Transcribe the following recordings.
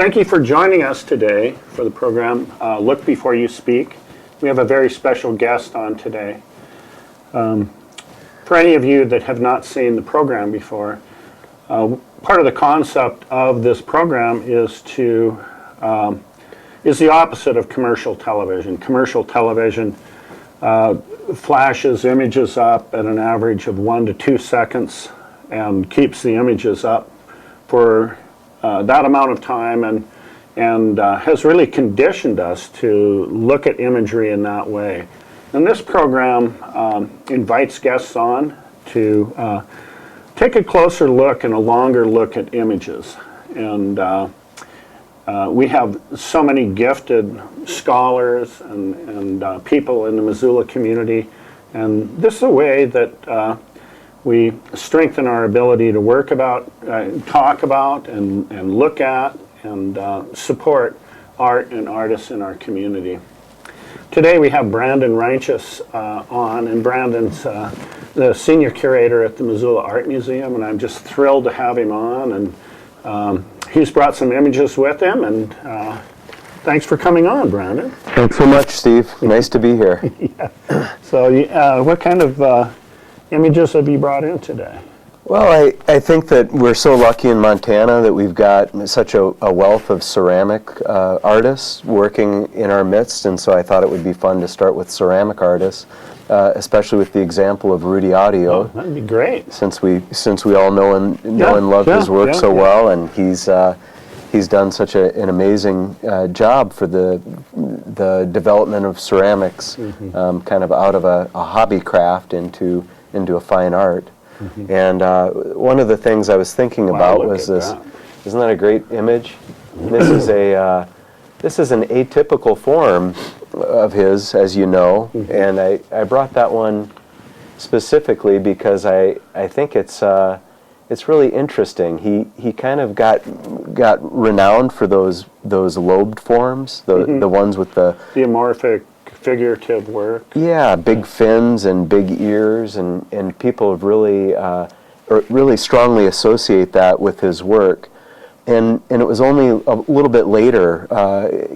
Thank you for joining us today for the program, Look Before You Speak. We have a very special guest on today. For any of you that have not seen the program before, part of the concept of this program is the opposite of commercial television. Commercial television flashes images up at an average of 1 to 2 seconds and keeps the images up for that amount of time and has really conditioned us to look at imagery in that way. And this program invites guests on to take a closer look and a longer look at images. And we have so many gifted scholars and people in the Missoula community, and this is a way that we strengthen our ability to talk about and look at and support art and artists in our community. Today we have Brandon Reintjes on, and Brandon's the senior curator at the Missoula Art Museum, and I'm just thrilled to have him on. And he's brought some images with him, and thanks for coming on, Brandon. Thanks so much, Steve. Nice to be here. Yeah. So what kind of images have you brought in today? Well, I think that we're so lucky in Montana that we've got such a wealth of ceramic artists working in our midst, and so I thought it would be fun to start with ceramic artists, especially with the example of Rudy Audio. Oh, that'd be great. Since we all know and love his work so well, and he's done such an amazing job for the development of ceramics, kind of out of a hobby craft into a fine art. And one of the things I was thinking about was this. Isn't that a great image? This is an atypical form of his, as you know, and I brought that one specifically because I think it's really interesting. He kind of got renowned for those lobed forms, the ones with the amorphic figurative work. Yeah, big fins and big ears, and people have really strongly associate that with his work. And it was only a little bit later,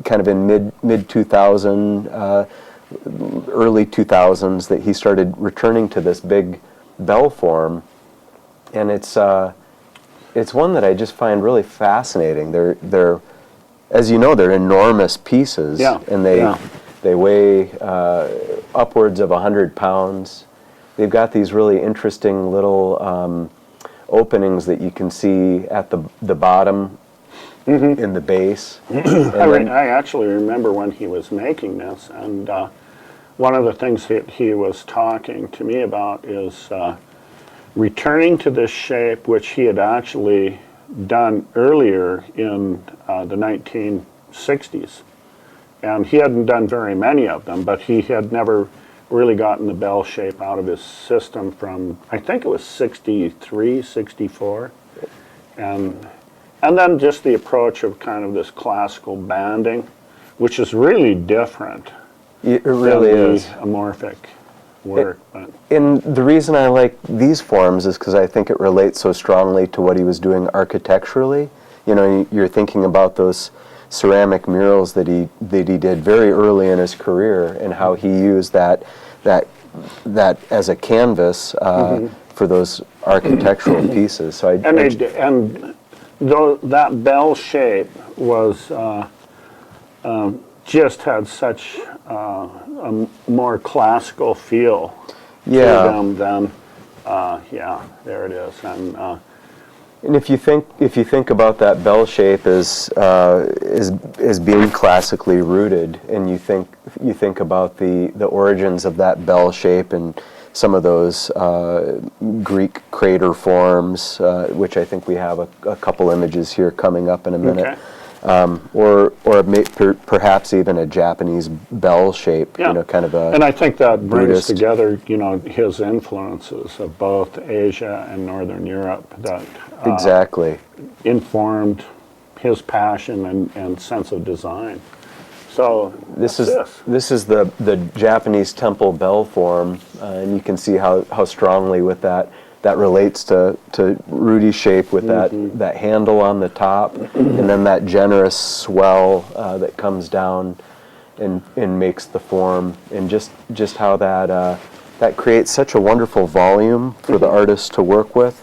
kind of in mid 2000, early 2000s, that he started returning to this big bell form, and it's one that I just find really fascinating. They're as you know, they're enormous pieces, and they weigh upwards of 100 pounds. They've got these really interesting little openings that you can see at the bottom in the base. I actually remember when he was making this, and one of the things that he was talking to me about is returning to this shape, which he had actually done earlier in the 1960s. And he hadn't done very many of them, but he had never really gotten the bell shape out of his system from, I think it was 63, 64. And then just the approach of kind of this classical banding, which is really different. It really is. Amorphic work. And the reason I like these forms is because I think it relates so strongly to what he was doing architecturally. You know, you're thinking about those ceramic murals that he did very early in his career, and how he used that as a canvas for those architectural pieces. So that bell shape was just had such a more classical feel to them than there it is. And if you think about that bell shape as being classically rooted, and you think about the origins of that bell shape and some of those Greek crater forms, which I think we have a couple images here coming up in a minute, or perhaps even a Japanese bell shape, you know, kind of a. And I think that brings Buddhist together, you know, his influences of both Asia and Northern Europe that exactly informed his passion and sense of design. So this is the Japanese temple bell form, and you can see how strongly with that that relates to Rudy's shape with that handle on the top, and then that generous swell that comes down and makes the form, and just how that creates such a wonderful volume for the artist to work with,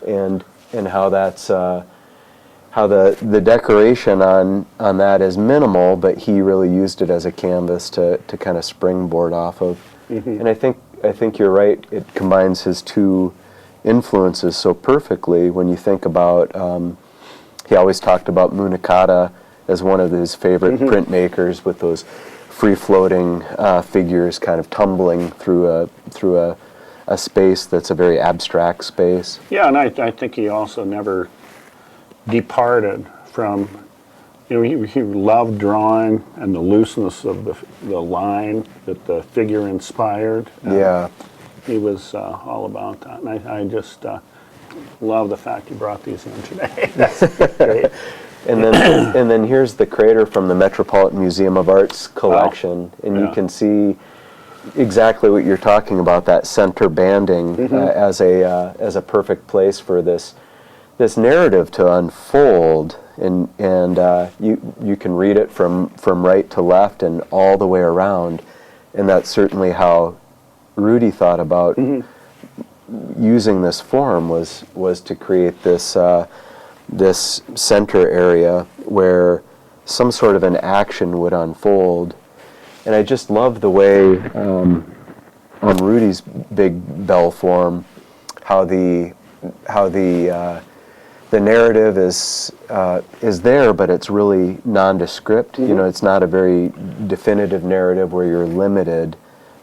and how that's how the decoration on that is minimal, but he really used it as a canvas to kind of springboard off of. And I think you're right. It combines his two influences so perfectly. When you think about, he always talked about Munakata as one of his favorite printmakers, with those free-floating figures kind of tumbling through a space that's a very abstract space. Yeah, and I think he also never departed from, he loved drawing and the looseness of the line that the figure inspired. Yeah. He was all about that, and I just love the fact you brought these in today. That's great. And then here's the crater from the Metropolitan Museum of Art's collection, and you can see exactly what you're talking about, that center banding as a perfect place for this narrative to unfold, and you can read it from right to left and all the way around, and that's certainly how Rudy thought about using this form, was to create this center area where some sort of an action would unfold. And I just love the way on Rudy's big bell form, how the narrative is there, but it's really nondescript. It's not a very definitive narrative where you're limited.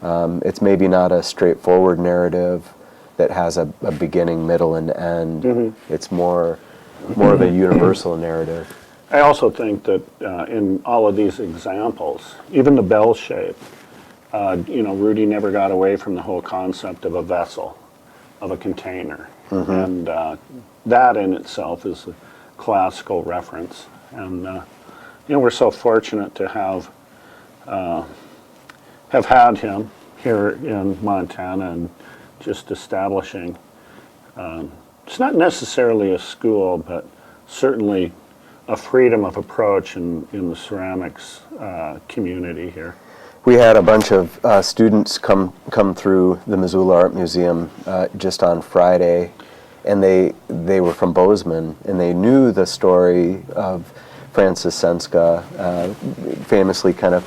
It's maybe not a straightforward narrative that has a beginning, middle, and end. It's more of a universal narrative. I also think that in all of these examples, even the bell shape, Rudy never got away from the whole concept of a vessel, of a container. And that in itself is a classical reference. And we're so fortunate to have had him here in Montana, and just establishing, it's not necessarily a school, but certainly a freedom of approach in the ceramics community here. We had a bunch of students come through the Missoula Art Museum just on Friday, and they were from Bozeman, and they knew the story of Frances Senska, famously kind of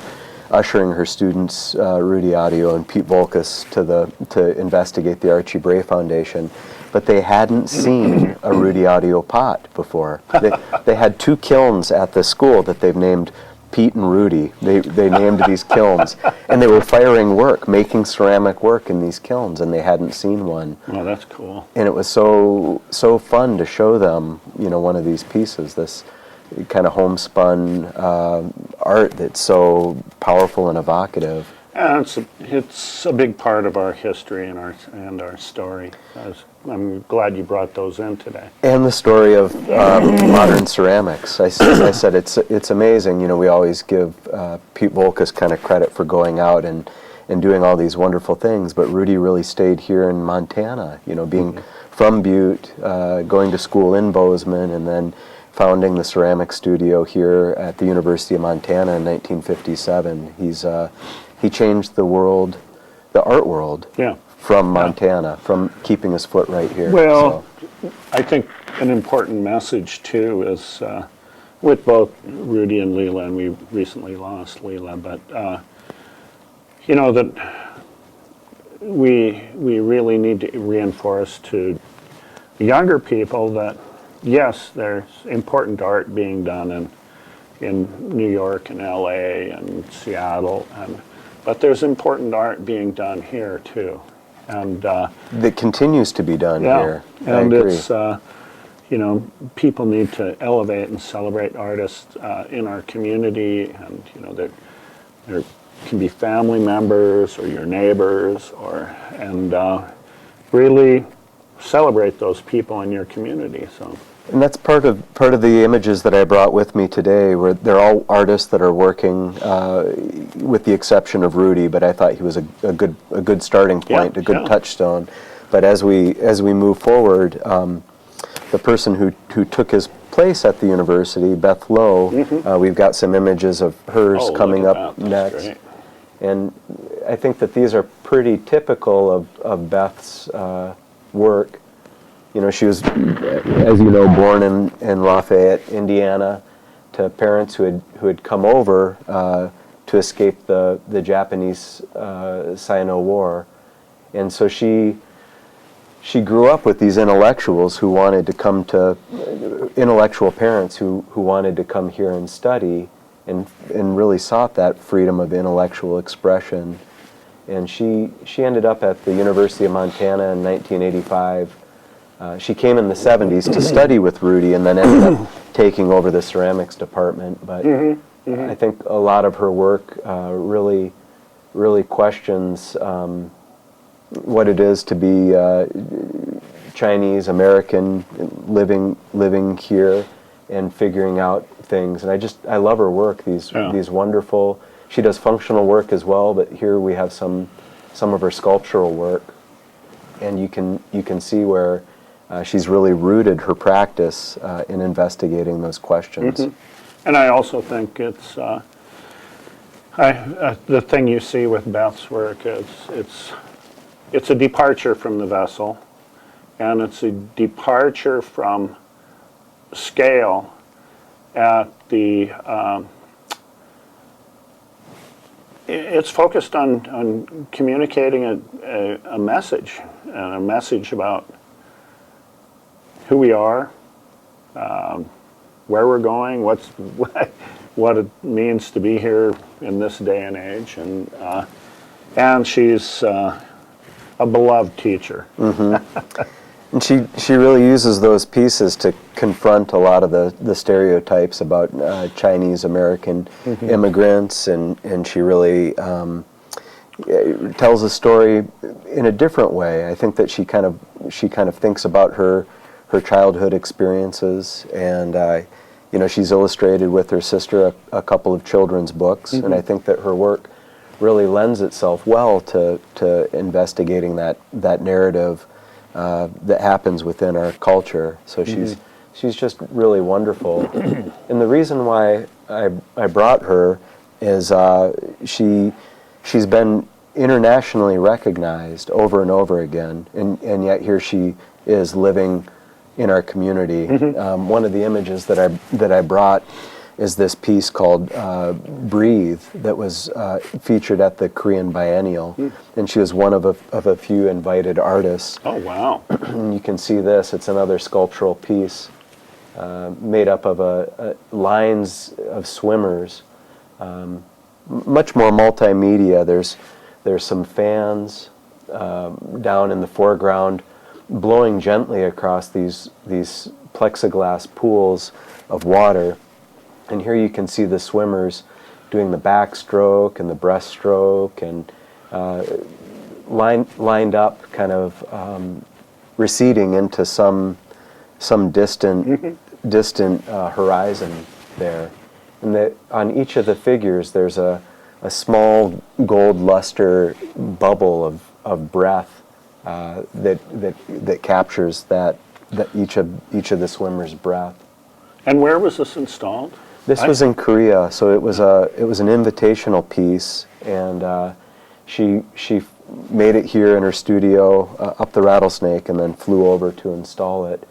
ushering her students, Rudy Audio and Pete Volkus, to investigate the Archie Bray Foundation. But they hadn't seen a Rudy Audio pot before. They had two kilns at the school that they've named Pete and Rudy. They named these kilns, and they were firing work, making ceramic work in these kilns, and they hadn't seen one. Oh, that's cool. And it was so fun to show them, one of these pieces, this kind of homespun art that's so powerful and evocative. And it's a big part of our history and our story. I'm glad you brought those in today. And the story of modern ceramics. I said it's amazing. We always give Pete Volkus kind of credit for going out and doing all these wonderful things, but Rudy really stayed here in Montana. Being from Butte, going to school in Bozeman, and then founding the ceramic studio here at the University of Montana in 1957. He changed the world, the art world, from Montana, from keeping his foot right here. Well, I think an important message, too, is with both Rudy and Leela, and we recently lost Leela, but, that we really need to reinforce to younger people that, yes, there's important art being done in New York and LA and Seattle, but there's important art being done here too, and that continues to be done here. And it's people need to elevate and celebrate artists in our community, and there can be family members or your neighbors, and really celebrate those people in your community. So. And that's part of the images that I brought with me today, where they're all artists that are working, with the exception of Rudy, but I thought he was a good starting point, a good touchstone. But as we move forward, the person who took his place at the university, Beth Lowe, we've got some images of hers Oh, coming look at up that. That's next. great. And I think that these are pretty typical of Beth's work. You know, she was, as you know, born in Lafayette, Indiana, to parents who had come over to escape the Japanese Sino War, and so she grew up with these intellectuals who wanted to come to intellectual parents who wanted to come here and study, and really sought that freedom of intellectual expression. And she ended up at the University of Montana in 1985. She came in the 70s to study with Rudy, and then ended up taking over the ceramics department. But I think a lot of her work really questions what it is to be Chinese American, living here and figuring out things. And I love her work. These wonderful. She does functional work as well, but here we have some of her sculptural work, and you can see where she's really rooted her practice in investigating those questions. And I also think it's the thing you see with Beth's work is it's a departure from the vessel, and it's a departure from scale at the. It's focused on communicating a message, and a message about who we are, where we're going, what it means to be here in this day and age, and she's a beloved teacher. And she really uses those pieces to confront a lot of the stereotypes about Chinese American immigrants, and she really tells a story in a different way. I think that she kind of thinks about her childhood experiences, and she's illustrated with her sister a couple of children's books, and I think that her work really lends itself well to investigating that narrative that happens within our culture. So she's just really wonderful. And the reason why I brought her is she's been internationally recognized over and over again, and yet here she is living in our community. One of the images that I brought is this piece called Breathe that was featured at the Korean Biennial, and she was one of a few invited artists. Oh, wow. And you can see this. It's another sculptural piece made up of lines of swimmers, much more multimedia. There's some fans down in the foreground blowing gently across these plexiglass pools of water. And here you can see the swimmers doing the backstroke and the breaststroke, and lined up, kind of receding into some distant horizon there. And on each of the figures, there's a small gold luster bubble of breath that captures that each of the swimmers' breath. And where was this installed? This was in Korea, so it was an invitational piece, and she made it here in her studio up the Rattlesnake, and then flew over to install it.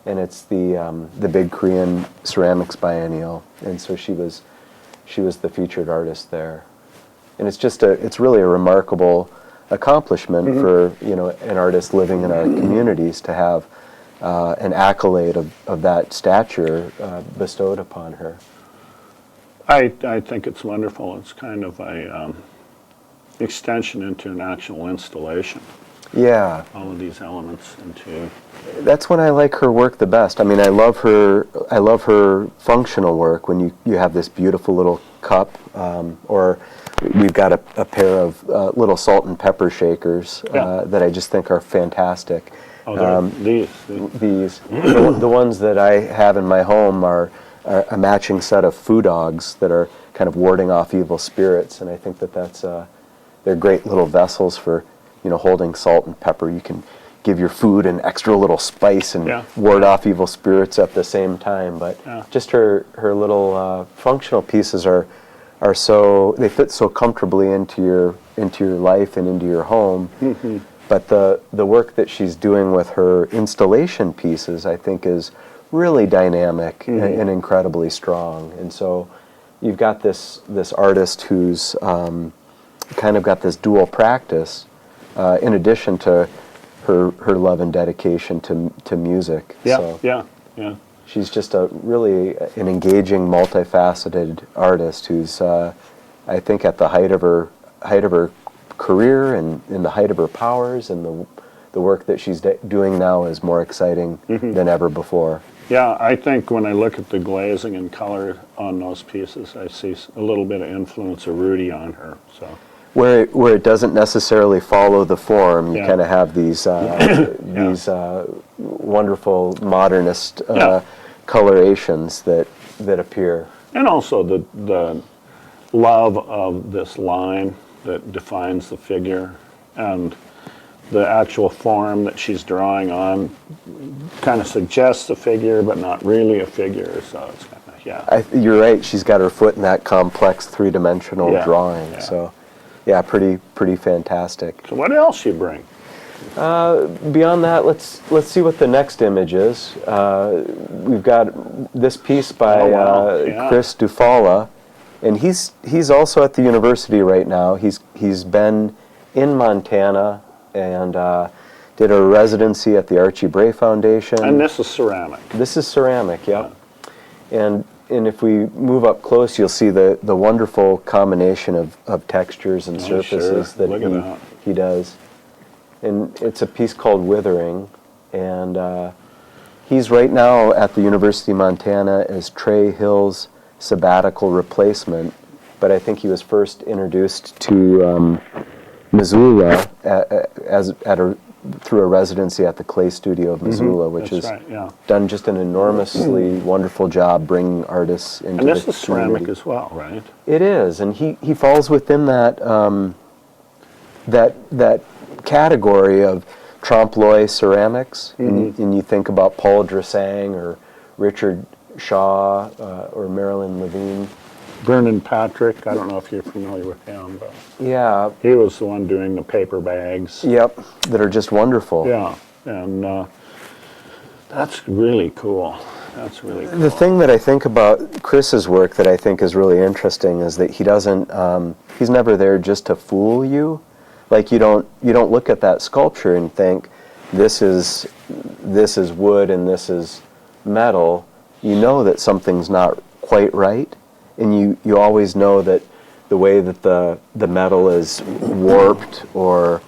And it's the big Korean ceramics biennial, and so she was the featured artist there. And it's really a remarkable accomplishment for an artist living in our communities to have an accolade of that stature bestowed upon her. I think it's wonderful. It's kind of a extension into an actual installation. Yeah. All of these elements into. That's when I like her work the best. I mean, I love her functional work when you have this beautiful little cup, or we've got a pair of little salt and pepper shakers that I just think are fantastic. Oh, these. The ones that I have in my home are a matching set of foo dogs that are kind of warding off evil spirits, and I think that they're great little vessels for holding salt and pepper. You give your food an extra little spice and Yeah. ward off evil spirits at the same time. But Yeah. just her little functional pieces are so, they fit so comfortably into your life and into your home. Mm-hmm. But the work that she's doing with her installation pieces, I think, is really dynamic and incredibly strong. And so you've got this artist who's kind of got this dual practice, in addition to her love and dedication to music. Yeah, So yeah. she's just really an engaging, multifaceted artist who's, I think, at the height of her career and in the height of her powers, and the work that she's doing now is more exciting than ever before. Yeah, I think when I look at the glazing and color on those pieces, I see a little bit of influence of Rudy on her. So Where it doesn't necessarily follow the form, you Yeah. kind of have these wonderful modernist colorations that appear. and also the love of this line that defines the figure, and the actual form that she's drawing on kind of suggests a figure, but not really a figure. So it's kind of You're right. She's got her foot in that complex three-dimensional Yeah, drawing. yeah. So, yeah, pretty fantastic. So what else you bring? Beyond that, let's see what the next image is. We've got this piece by Oh, wow. Yeah. Chris Dufala, and he's also at the university right now. He's been in Montana and did a residency at the Archie Bray Foundation. And this is ceramic. This is ceramic, yeah. And if we move up close, you'll see the wonderful combination of textures and surfaces sure. that Look at that. he does. And it's a piece called Withering, and he's right now at the University of Montana as Trey Hill's sabbatical replacement, but I think he was first introduced to Missoula through a residency at the Clay Studio of Missoula, which That's has right, yeah. done just an enormously wonderful job bringing artists into And this the is ceramic community. as well, right? It is, and he falls within that that category of trompe-l'oeil ceramics. And you think about Paul Dressang or Richard Shaw or Marilyn Levine. Vernon Patrick, I don't know if you're familiar with him, but Yeah, he was the one doing the paper bags. yep, that are just wonderful. Yeah, and that's really cool. That's really cool. The thing that I think about Chris's work that I think is really interesting is that he doesn't, he's never there just to fool you. Like you don't look at that sculpture and think, this is wood and this is metal. You know that something's not quite right, and you always know that the way that the metal is warped, or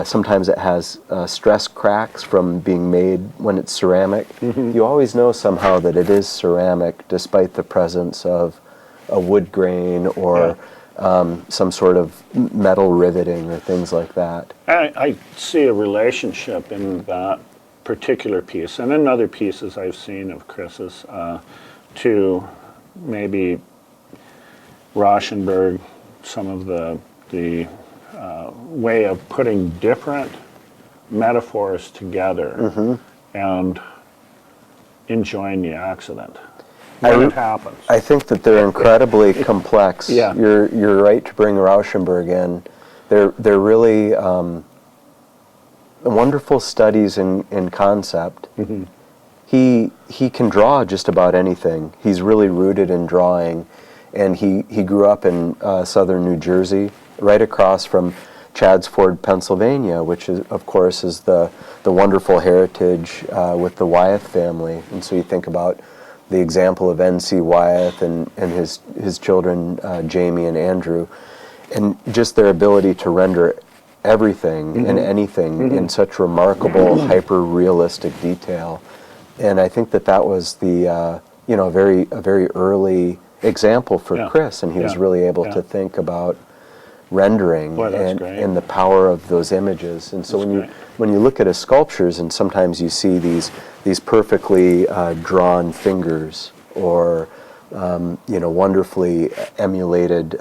sometimes it has stress cracks from being made when it's ceramic. You always know somehow that it is ceramic, despite the presence of a wood grain or some sort of metal riveting or things like that. I see a relationship in that particular piece, and in other pieces I've seen of Chris's, to maybe Rauschenberg, some of the way of putting different metaphors together and enjoying the accident when it happens. I think that they're incredibly complex. Yeah. You're right to bring Rauschenberg in. They're really wonderful studies in concept. He can draw just about anything. He's really rooted in drawing, and he grew up in southern New Jersey, right across from Chaddsford, Pennsylvania, which is, of course, is the wonderful heritage with the Wyeth family. And so you think about the example of N.C. Wyeth and his children, Jamie and Andrew, and just their ability to render everything and anything in such remarkable, hyper-realistic detail. And I think that was the a very early example for Chris, and he was really able to think about rendering Boy, that's and great. the power of those images. And so when you look at his sculptures, and sometimes you see these perfectly drawn fingers, or wonderfully emulated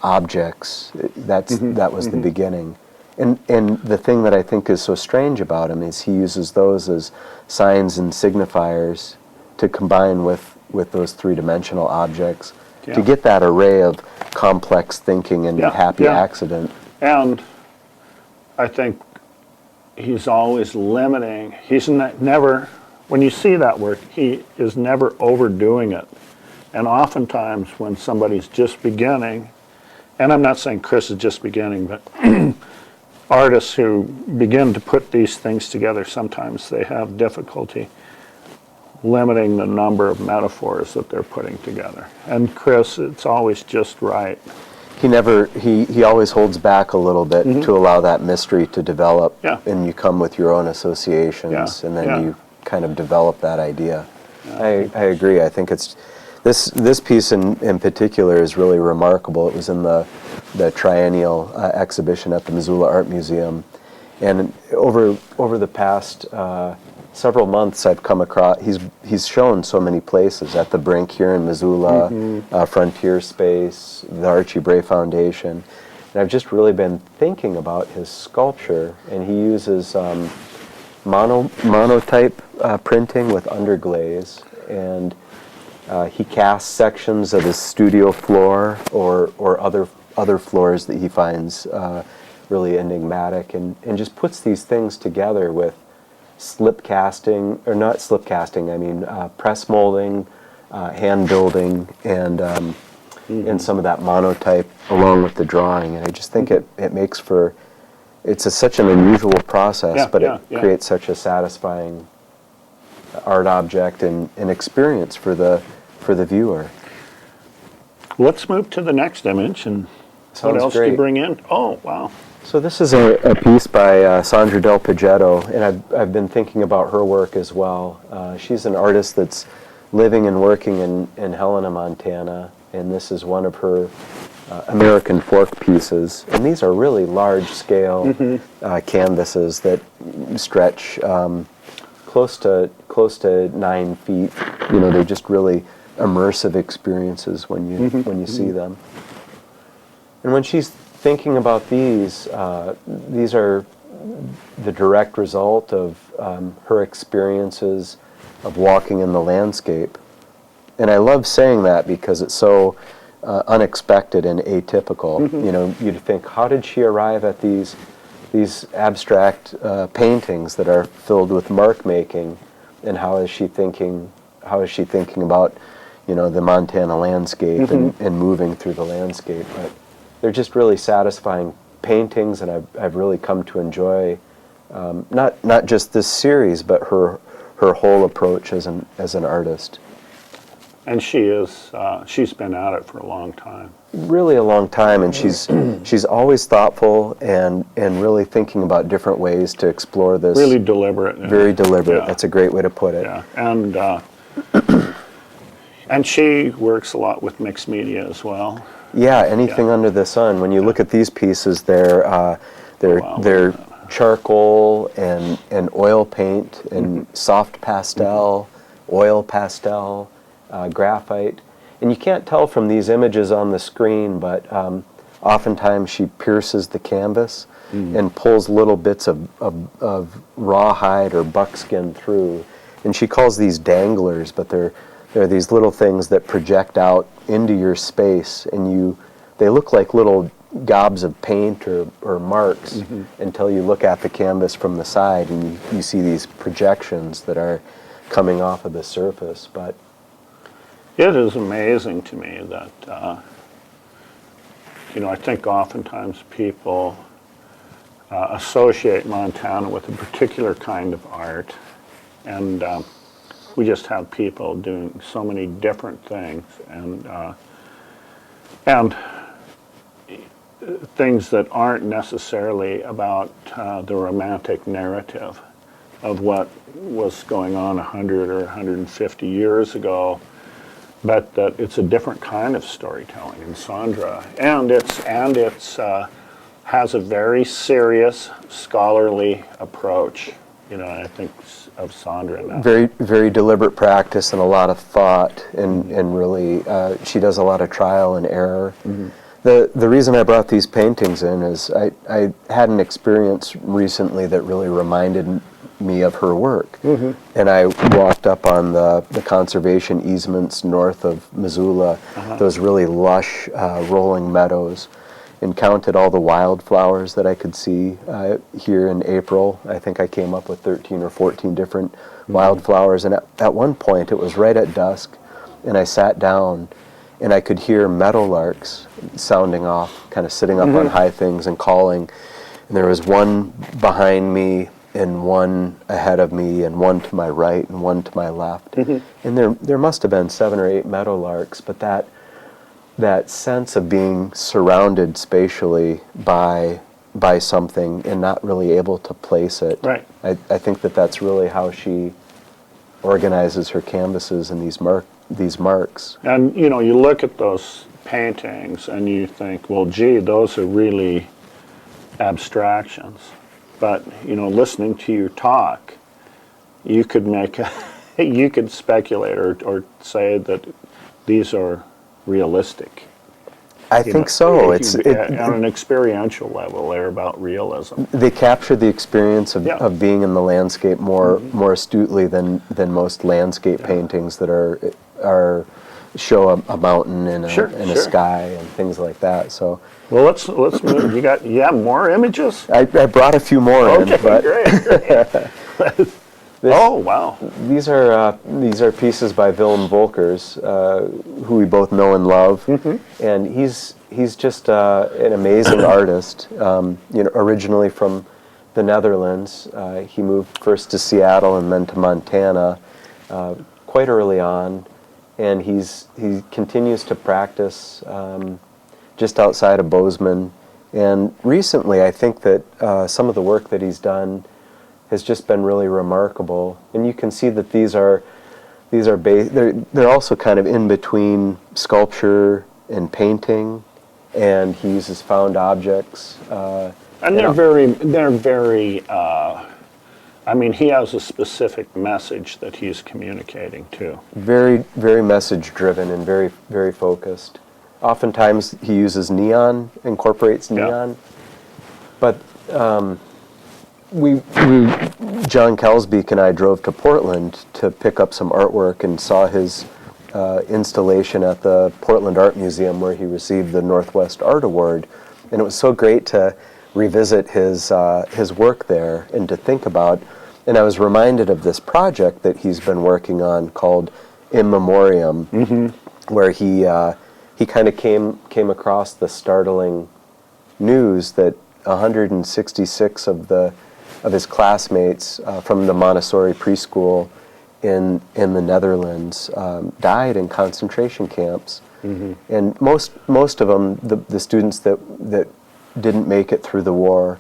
objects. That was the beginning. And the thing that I think is so strange about him is he uses those as signs and signifiers to combine with those three-dimensional objects to get that array of complex thinking and happy accident. And I think he's always limiting. He's never, when you see that work, he is never overdoing it. And oftentimes when somebody's just beginning, and I'm not saying Chris is just beginning, but artists who begin to put these things together, sometimes they have difficulty limiting the number of metaphors that they're putting together. And Chris, it's always just right. He always holds back a little bit to allow that mystery to develop, and you come with your own associations, and then you kind of develop that idea. I agree. I think it's this piece in particular is really remarkable. It was in the triennial exhibition at the Missoula Art Museum, and over the past several months I've come across, he's shown so many places, at the Brink here in Missoula, Frontier Space, the Archie Bray Foundation, and I've just really been thinking about his sculpture, and he uses monotype printing with underglaze, and he casts sections of his studio floor or other floors that he finds really enigmatic, and just puts these things together with slip casting, or not slip casting, I mean press molding, hand building, and some of that monotype along with the drawing. And I just think it makes for, it's such an unusual process, but it creates such a satisfying art object and experience for the viewer. Let's move to the next image, and what else do you bring in? Oh, wow. So this is a piece by Sandra Del Poggetto, and I've been thinking about her work as well. She's an artist that's living and working in Helena, Montana, and this is one of her American fork pieces. And these are really large-scale canvases that stretch close to 9 feet. You know, they're just really immersive experiences when you see them. And when she's thinking about these are the direct result of her experiences of walking in the landscape. And I love saying that because it's so unexpected and atypical. You know, you'd think, how did she arrive at these abstract paintings that are filled with mark making, and how is she thinking about, you know, the Montana landscape and moving through the landscape? But they're just really satisfying paintings, and I've really come to enjoy not just this series, but her whole approach as an artist. And she's been at it for a long time. Really a long time, and she's always thoughtful and really thinking about different ways to explore this. Really deliberate. Very deliberate. Yeah. That's a great way to put it. Yeah, and she works a lot with mixed media as well. Yeah, anything under the sun. When you look at these pieces, they're charcoal and oil paint and soft pastel, oil pastel, graphite. And you can't tell from these images on the screen, but oftentimes she pierces the canvas and pulls little bits of rawhide or buckskin through. And she calls these danglers, but they're these little things that project out into your space, and they look like little gobs of paint or marks until you look at the canvas from the side and you see these projections that are coming off of the surface. But it is amazing to me that, you know, I think oftentimes people associate Montana with a particular kind of art, and we just have people doing so many different things, and things that aren't necessarily about the romantic narrative of what was going on 100 or 150 years ago, but that it's a different kind of storytelling in Sandra, and it's has a very serious scholarly approach. You know, I think of Sandra now. Very, very deliberate practice and a lot of thought, and really she does a lot of trial and error. The reason I brought these paintings in is I had an experience recently that really reminded me of her work. And I walked up on the conservation easements north of Missoula, those really lush rolling meadows, and counted all the wildflowers that I could see here in April. I think I came up with 13 or 14 different wildflowers, and at one point it was right at dusk, and I sat down and I could hear meadowlarks sounding off, kind of sitting up on high things and calling. And there was one behind me, and one ahead of me, and one to my right, and one to my left. And there must have been 7 or 8 meadowlarks, but that sense of being surrounded spatially by something and not really able to place it. Right. I think that's really how she organizes her canvases and these marks. And you know, you look at those paintings and you think, well, gee, those are really abstractions. But you know, listening to you talk, you could you could speculate or say that these are realistic. I think so. It's on an experiential level. They're about realism. They capture the experience of being in the landscape more astutely than most landscape paintings that are show a mountain and a sky and things like that. So well, let's move. You have more images? I brought a few more in. But Great. Oh wow! These are pieces by Willem Volkers, who we both know and love, and he's just an amazing artist. Originally from the Netherlands, he moved first to Seattle and then to Montana, quite early on, and he continues to practice just outside of Bozeman. And recently, I think that some of the work that he's done has just been really remarkable, and you can see that they're also kind of in between sculpture and painting, and he uses found objects. And they're very. I mean, he has a specific message that he's communicating too. Very, very message driven and very, very focused. Oftentimes, he uses neon, incorporates neon, but. John Kelsbeek and I drove to Portland to pick up some artwork and saw his installation at the Portland Art Museum where he received the Northwest Art Award. And it was so great to revisit his work there and to think about. And I was reminded of this project that he's been working on called In Memoriam, where he kind of came across the startling news that 166 of his classmates from the Montessori preschool in the Netherlands died in concentration camps, and most of them, the students that didn't make it through the war,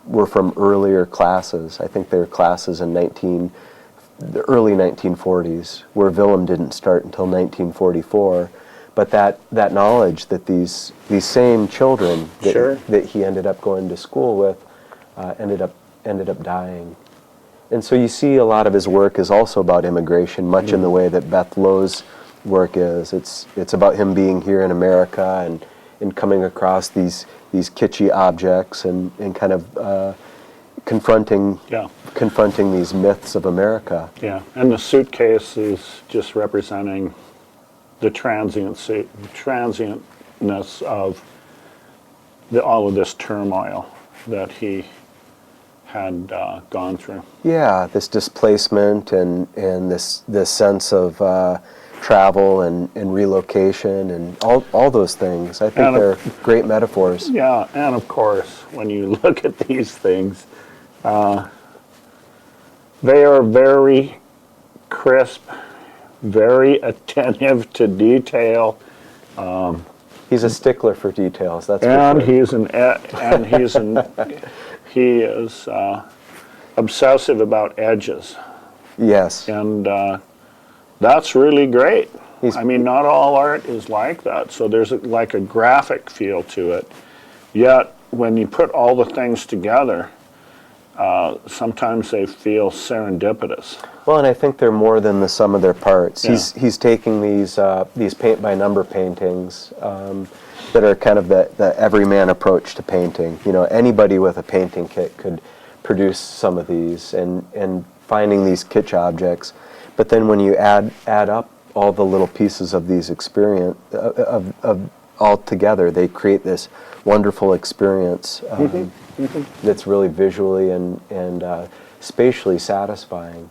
were from earlier classes. I think they were classes in the early 1940s, where Willem didn't start until 1944. But that knowledge that these same children that he ended up going to school with ended up dying. And so you see a lot of his work is also about immigration, much in the way that Beth Lowe's work is. It's about him being here in America and coming across these kitschy objects and kind of confronting these myths of America. Yeah, and the suitcase is just representing the transientness of all of this turmoil that he had gone through. Yeah, this displacement and this sense of travel and relocation and all those things. I think they're great metaphors. Yeah, and of course, when you look at these things, they are very crisp, very attentive to detail. He's a stickler for details. That's and for sure. He is obsessive about edges. Yes. And that's really great. I mean, not all art is like that. So there's like a graphic feel to it. Yet, when you put all the things together, sometimes they feel serendipitous. Well, and I think they're more than the sum of their parts. Yeah. He's taking these paint by number paintings that are kind of the everyman approach to painting. You know, anybody with a painting kit could produce some of these, and finding these kitsch objects. But then when you add up all the little pieces of these experience of all together, they create this wonderful experience that's really visually and spatially satisfying.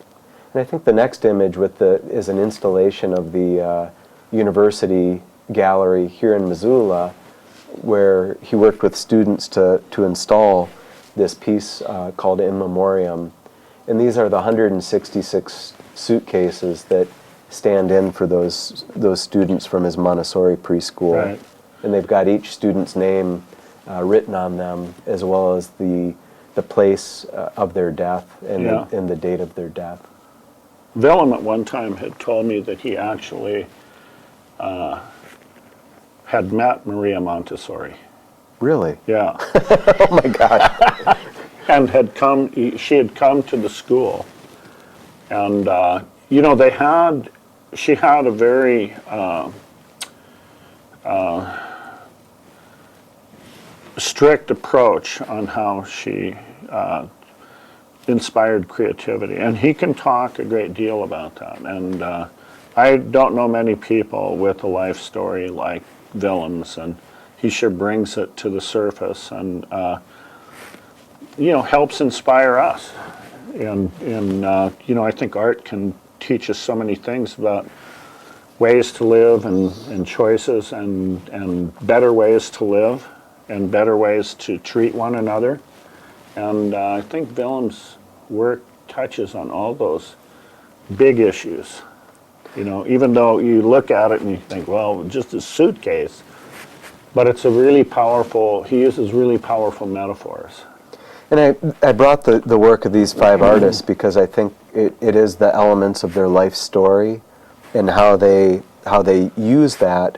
And I think the next image is an installation of the university gallery here in Missoula, where he worked with students to install this piece called In Memoriam. And these are the 166 suitcases that stand in for those students from his Montessori preschool. Right. And they've got each student's name written on them, as well as the place of their death and the date of their death. Willem at one time had told me that he actually had met Maria Montessori. Really? Yeah. Oh my God. And she had come to the school. And, you know, she had a very strict approach on how she inspired creativity. And he can talk a great deal about that. And I don't know many people with a life story like Willem's, and he sure brings it to the surface and, you know, helps inspire us. And you know, I think art can teach us so many things about ways to live and choices and better ways to live and better ways to treat one another. And I think Willem's work touches on all those big issues. You know, even though you look at it and you think, well, just a suitcase, but it's a really powerful, he uses really powerful metaphors. And I brought the work of these 5 artists because I think it is the elements of their life story and how they use that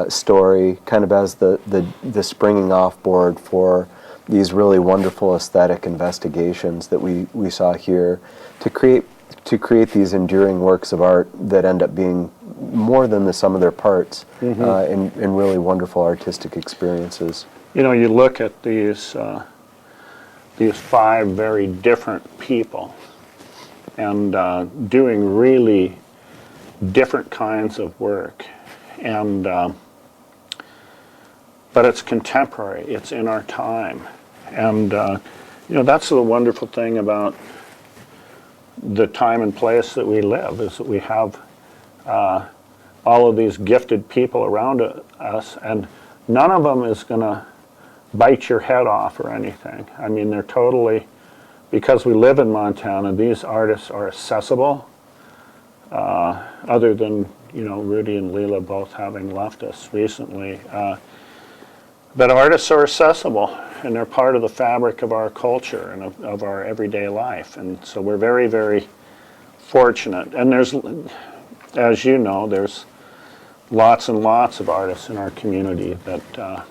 story kind of as the springing off board for these really wonderful aesthetic investigations that we saw here to create these enduring works of art that end up being more than the sum of their parts in really wonderful artistic experiences. You know, you look at these 5 very different people and doing really different kinds of work, and but it's contemporary, it's in our time, and you know, that's the wonderful thing about the time and place that we live, is that we have all of these gifted people around us, and none of them is going to bite your head off or anything. I mean, they're totally, because we live in Montana, these artists are accessible, other than, you know, Rudy and Leela both having left us recently. But artists are accessible, and they're part of the fabric of our culture and of our everyday life. And so we're very, very fortunate. And there's, as you know, there's lots and lots of artists in our community that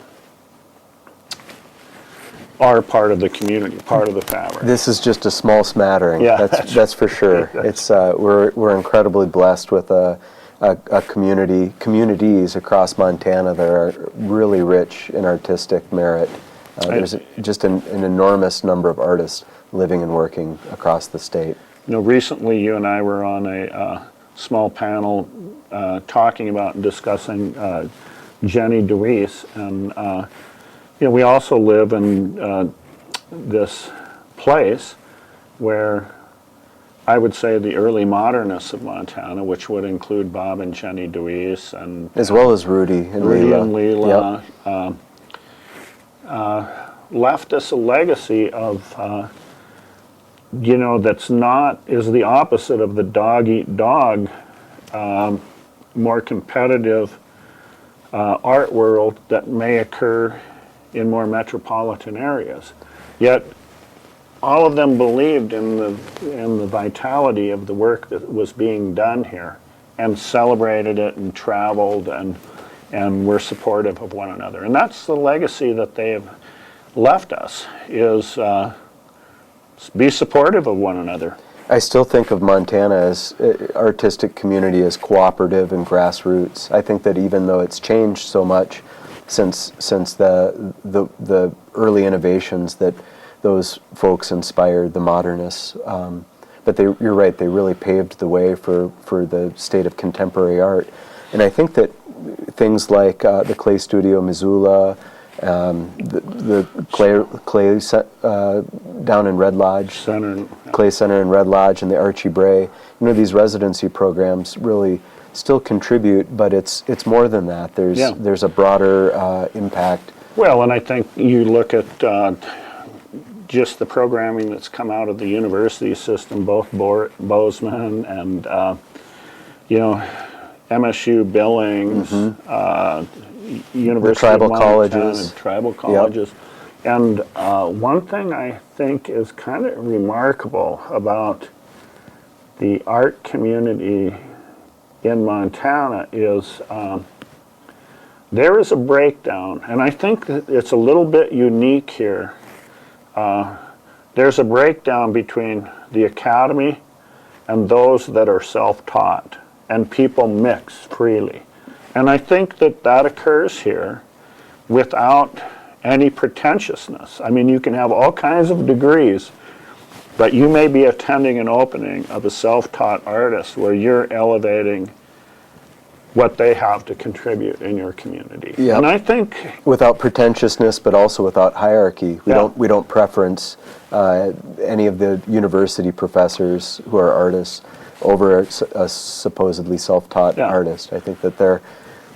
are part of the community, part of the fabric. This is just a small smattering. Yeah, that's for sure. It's we're incredibly blessed with a communities across Montana that are really rich in artistic merit. There's just an enormous number of artists living and working across the state. You know, recently you and I were on a small panel talking about and discussing Jenny DeWeese, and you know, we also live in this place where I would say the early modernists of Montana, which would include Bob and Jenny DeWeese, and as well as Rudy and Leela. Yep. Left us a legacy of, you know, is the opposite of the dog-eat-dog, more competitive art world that may occur in more metropolitan areas. Yet all of them believed in the vitality of the work that was being done here, and celebrated it and traveled and were supportive of one another. And that's the legacy that they have left us, is be supportive of one another. I still think of Montana as artistic community as cooperative and grassroots. I think that even though it's changed so much since the early innovations that those folks inspired, the modernists, but you're right, they really paved the way for the state of contemporary art. And I think that things like the Clay Studio Missoula, the Clay down in Red Lodge, Clay Center in Red Lodge, and the Archie Bray, these residency programs really still contribute, but it's more than that. There's a broader impact. Well, and I think you look at just the programming that's come out of the university system, both Bozeman and MSU Billings, University tribal of Montana, colleges. and tribal colleges. Yep. And one thing I think is kind of remarkable about the art community in Montana is there is a breakdown, and I think that it's a little bit unique here. There's a breakdown between the academy and those that are self-taught, and people mix freely. And I think that occurs here without any pretentiousness. I mean, you can have all kinds of degrees, but you may be attending an opening of a self-taught artist where you're elevating what they have to contribute in your community. Yep. And I think without pretentiousness, but also without hierarchy. We don't preference any of the university professors who are artists over a supposedly self-taught artist. I think that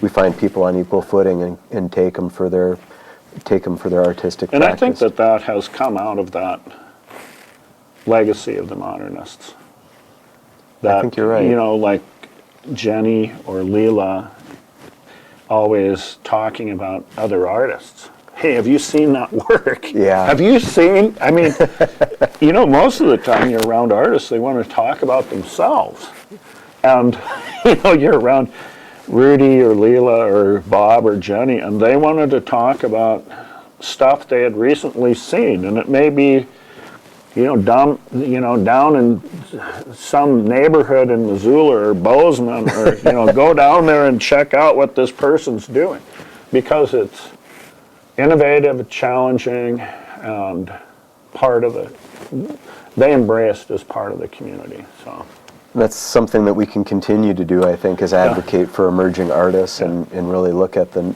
we find people on equal footing and take them for their artistic and practice. I think that has come out of that legacy of the modernists. I think you're right. Like Jenny or Leela always talking about other artists. Hey, have you seen that work? Yeah. Have you seen? I mean, most of the time you're around artists, they want to talk about themselves. And, you're around Rudy or Leela or Bob or Jenny, and they wanted to talk about stuff they had recently seen. And it may be, down in some neighborhood in Missoula or Bozeman, or, go down there and check out what this person's doing. Because it's innovative, challenging, and part of they embraced as part of the community. So that's something that we can continue to do, I think, is advocate for emerging artists and really look at the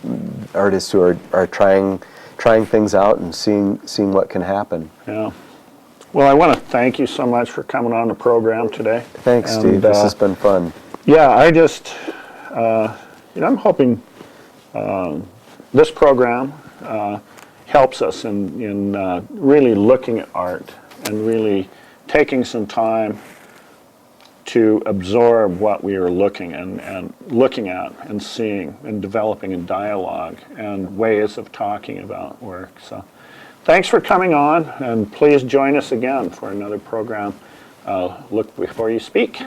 artists who are trying things out and seeing what can happen. Yeah. Well, I want to thank you so much for coming on the program today. Thanks, Steve. This has been fun. Yeah, I just, I'm hoping this program helps us in really looking at art and really taking some time to absorb what we are looking at and seeing and developing a dialogue and ways of talking about work. So thanks for coming on, and please join us again for another program, Look Before You Speak.